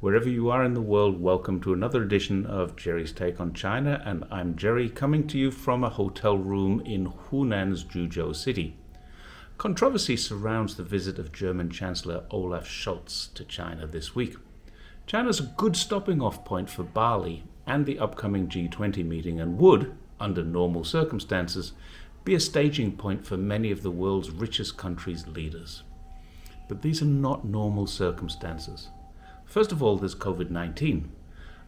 Wherever you are in the world, welcome to another edition of Jerry's Take on China, and I'm Jerry, coming to you from a hotel room in Hunan's Zhuzhou city. Controversy surrounds the visit of German Chancellor Olaf Scholz to China this week. China's a good stopping-off point for Bali and the upcoming G20 meeting, and would, under normal circumstances, be a staging point for many of the world's richest countries' leaders. But these are not normal circumstances. First of all, there's COVID-19,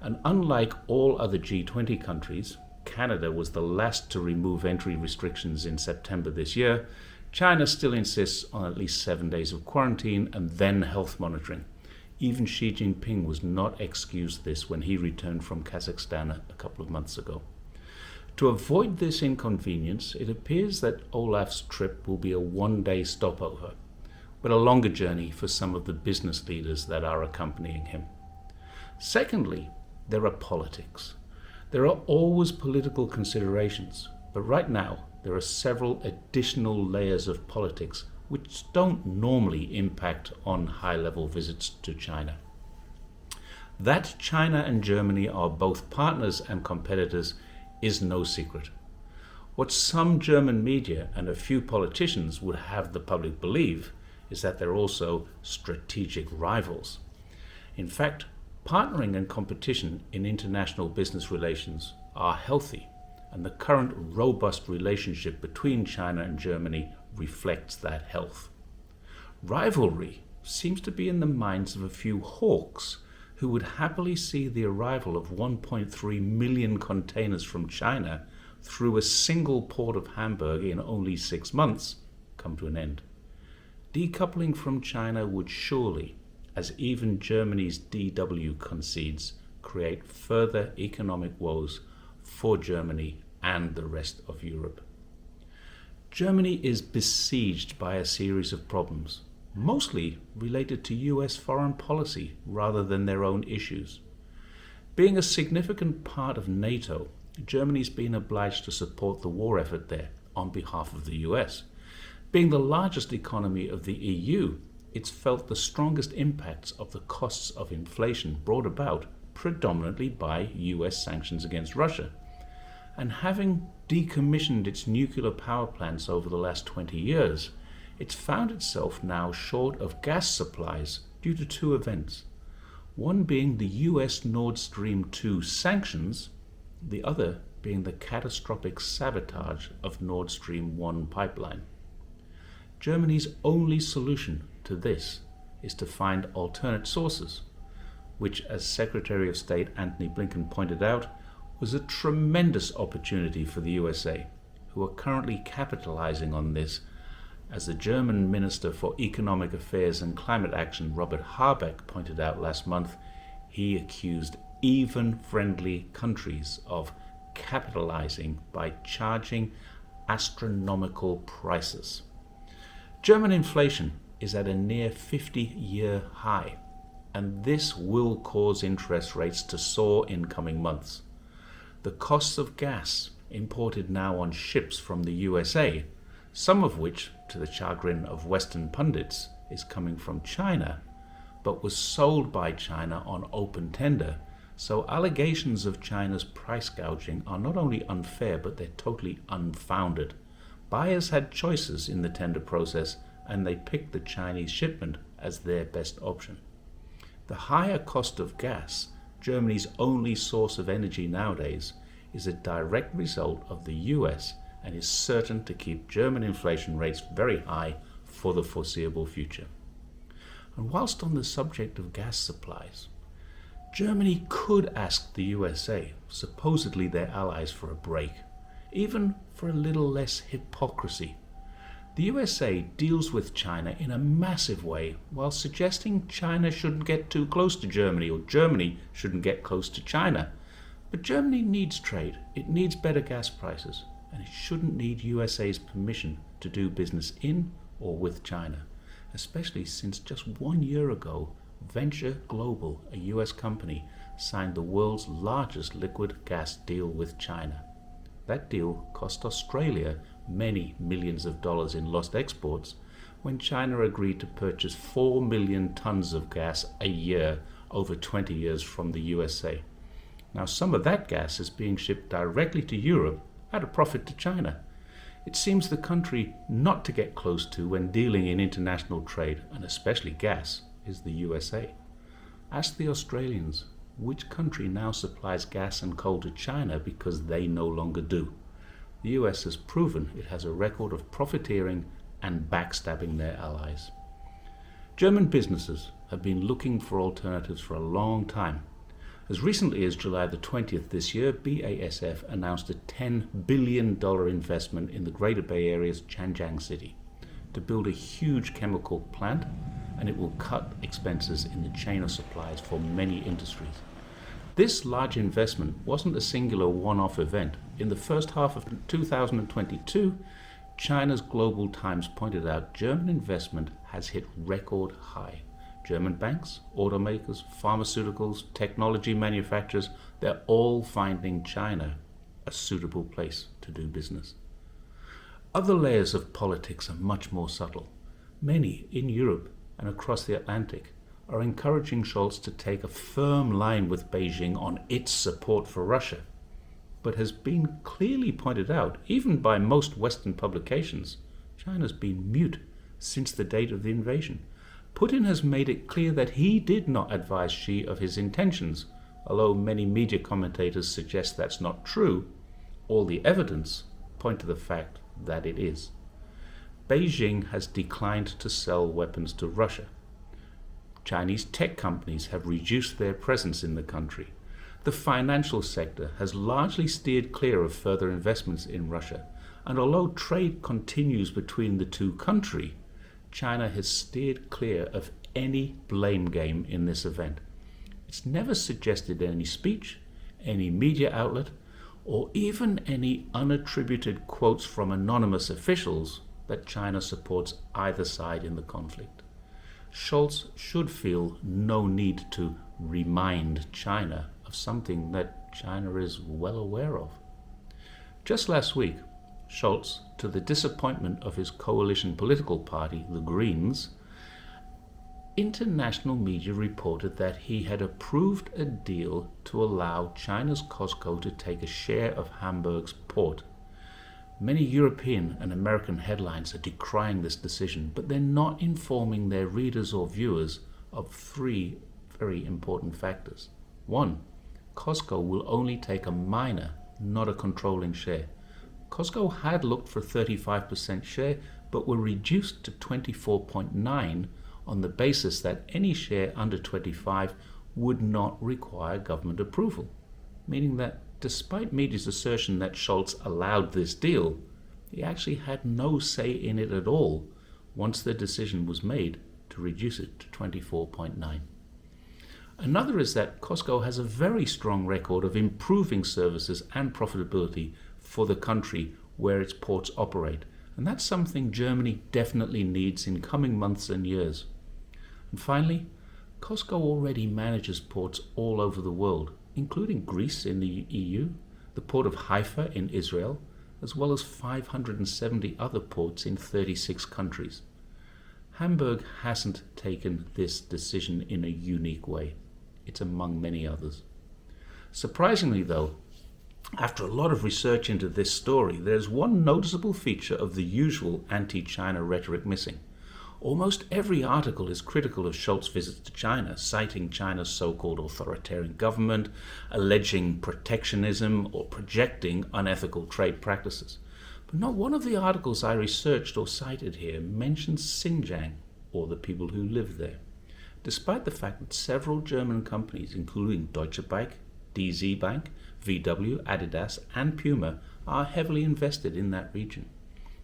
and unlike all other G20 countries, Canada was the last to remove entry restrictions in September this year. China still insists on at least 7 days of quarantine and then health monitoring. Even Xi Jinping was not excused this when he returned from Kazakhstan a couple of months ago. To avoid this inconvenience, it appears that Olaf's trip will be a one-day stopover, but a longer journey for some of the business leaders that are accompanying him. Secondly, there are politics. There are always political considerations, but right now there are several additional layers of politics which don't normally impact on high-level visits to China. That China and Germany are both partners and competitors is no secret. What some German media and a few politicians would have the public believe is that they're also strategic rivals. In fact, partnering and competition in international business relations are healthy, and the current robust relationship between China and Germany reflects that health. Rivalry seems to be in the minds of a few hawks who would happily see the arrival of 1.3 million containers from China through a single port of Hamburg in only 6 months come to an end. Decoupling from China would surely, as even Germany's DW concedes, create further economic woes for Germany and the rest of Europe. Germany is besieged by a series of problems, mostly related to US foreign policy rather than their own issues. Being a significant part of NATO, Germany's been obliged to support the war effort there on behalf of the US. Being the largest economy of the EU, it's felt the strongest impacts of the costs of inflation brought about predominantly by US sanctions against Russia. And having decommissioned its nuclear power plants over the last 20 years, it's found itself now short of gas supplies due to two events. One being the US Nord Stream 2 sanctions, the other being the catastrophic sabotage of Nord Stream 1 pipeline. Germany's only solution to this is to find alternate sources, which, as Secretary of State Antony Blinken pointed out, was a tremendous opportunity for the USA, who are currently capitalizing on this. As the German Minister for Economic Affairs and Climate Action, Robert Habeck, pointed out last month, he accused even friendly countries of capitalizing by charging astronomical prices. German inflation is at a near 50-year high, and this will cause interest rates to soar in coming months. The costs of gas imported now on ships from the USA, some of which, to the chagrin of Western pundits, is coming from China, but was sold by China on open tender, so allegations of China's price gouging are not only unfair, but they're totally unfounded. Buyers had choices in the tender process, and they picked the Chinese shipment as their best option. The higher cost of gas, Germany's only source of energy nowadays, is a direct result of the US and is certain to keep German inflation rates very high for the foreseeable future. And whilst on the subject of gas supplies, Germany could ask the USA, supposedly their allies, for a break, even for a little less hypocrisy. The USA deals with China in a massive way while suggesting China shouldn't get too close to Germany or Germany shouldn't get close to China. But Germany needs trade, it needs better gas prices, and it shouldn't need USA's permission to do business in or with China, especially since just 1 year ago, Venture Global, a US company, signed the world's largest liquid gas deal with China. That deal cost Australia many millions of dollars in lost exports when China agreed to purchase 4 million tons of gas a year over 20 years from the USA. Now, some of that gas is being shipped directly to Europe at a profit to China. It seems the country not to get close to when dealing in international trade, and especially gas, is the USA. Ask the Australians which country now supplies gas and coal to China because they no longer do. The US has proven it has a record of profiteering and backstabbing their allies. German businesses have been looking for alternatives for a long time. As recently as July the 20th this year, BASF announced a $10 billion investment in the Greater Bay Area's Zhanjiang city to build a huge chemical plant, and it will cut expenses in the chain of supplies for many industries. This large investment wasn't a singular one-off event. In the first half of 2022, China's Global Times pointed out German investment has hit record high. German banks, automakers, pharmaceuticals, technology manufacturers, they're all finding China a suitable place to do business. Other layers of politics are much more subtle. Many in Europe and across the Atlantic are encouraging Scholz to take a firm line with Beijing on its support for Russia. But has been clearly pointed out, even by most Western publications, China's been mute since the date of the invasion. Putin has made it clear that he did not advise Xi of his intentions, although many media commentators suggest that's not true. All the evidence point to the fact that it is. Beijing has declined to sell weapons to Russia. Chinese tech companies have reduced their presence in the country. The financial sector has largely steered clear of further investments in Russia, and although trade continues between the two countries, China has steered clear of any blame game in this event. It's never suggested any speech, any media outlet, or even any unattributed quotes from anonymous officials that China supports either side in the conflict. Scholz should feel no need to remind China of something that China is well aware of. Just last week, Scholz, to the disappointment of his coalition political party, the Greens, international media reported that he had approved a deal to allow China's Costco to take a share of Hamburg's port. Many European and American headlines are decrying this decision, but they're not informing their readers or viewers of three very important factors. One, Costco will only take a minor, not a controlling share. Costco had looked for a 35% share, but were reduced to 24.9% on the basis that any share under 25 would not require government approval, meaning that despite media's assertion that Scholz allowed this deal, he actually had no say in it at all once the decision was made to reduce it to 24.9%. Another is that Costco has a very strong record of improving services and profitability for the country where its ports operate, and that's something Germany definitely needs in coming months and years. And finally, Costco already manages ports all over the world, including Greece in the EU, the port of Haifa in Israel, as well as 570 other ports in 36 countries. Hamburg hasn't taken this decision in a unique way. It's among many others. Surprisingly, though, after a lot of research into this story, there's one noticeable feature of the usual anti-China rhetoric missing. Almost every article is critical of Scholz's visits to China, citing China's so-called authoritarian government, alleging protectionism, or projecting unethical trade practices. But not one of the articles I researched or cited here mentions Xinjiang or the people who live there, despite the fact that several German companies, including Deutsche Bank, DZ Bank, VW, Adidas, and Puma, are heavily invested in that region.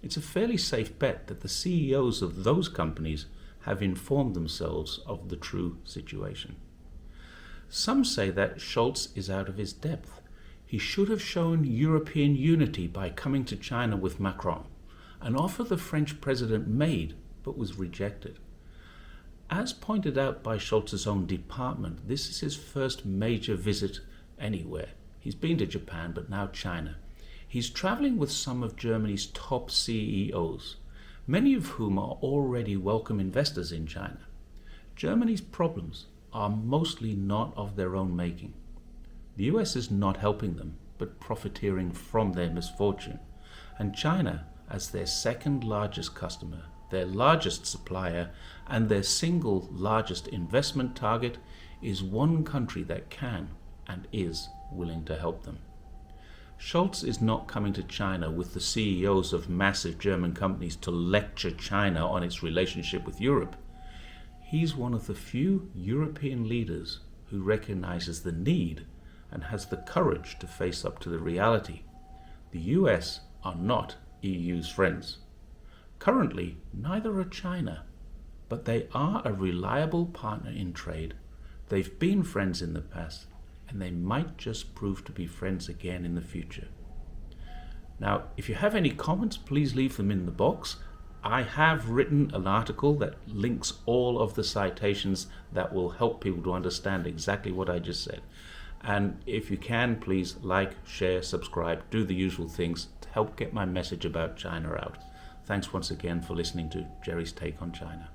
It's a fairly safe bet that the CEOs of those companies have informed themselves of the true situation. Some say that Scholz is out of his depth. He should have shown European unity by coming to China with Macron, an offer the French president made but was rejected. As pointed out by Scholz's own department, this is his first major visit anywhere. He's been to Japan, but now China. He's traveling with some of Germany's top CEOs, many of whom are already welcome investors in China. Germany's problems are mostly not of their own making. The US is not helping them, but profiteering from their misfortune. And China, as their second largest customer, their largest supplier, and their single largest investment target, is one country that can and is willing to help them. Scholz is not coming to China with the CEOs of massive German companies to lecture China on its relationship with Europe. He's one of the few European leaders who recognizes the need and has the courage to face up to the reality. The US are not EU's friends. Currently, neither are China, but they are a reliable partner in trade. They've been friends in the past, and they might just prove to be friends again in the future. Now, if you have any comments, please leave them in the box. I have written an article that links all of the citations that will help people to understand exactly what I just said. And if you can, please like, share, subscribe, do the usual things to help get my message about China out. Thanks once again for listening to Jerry's Take on China.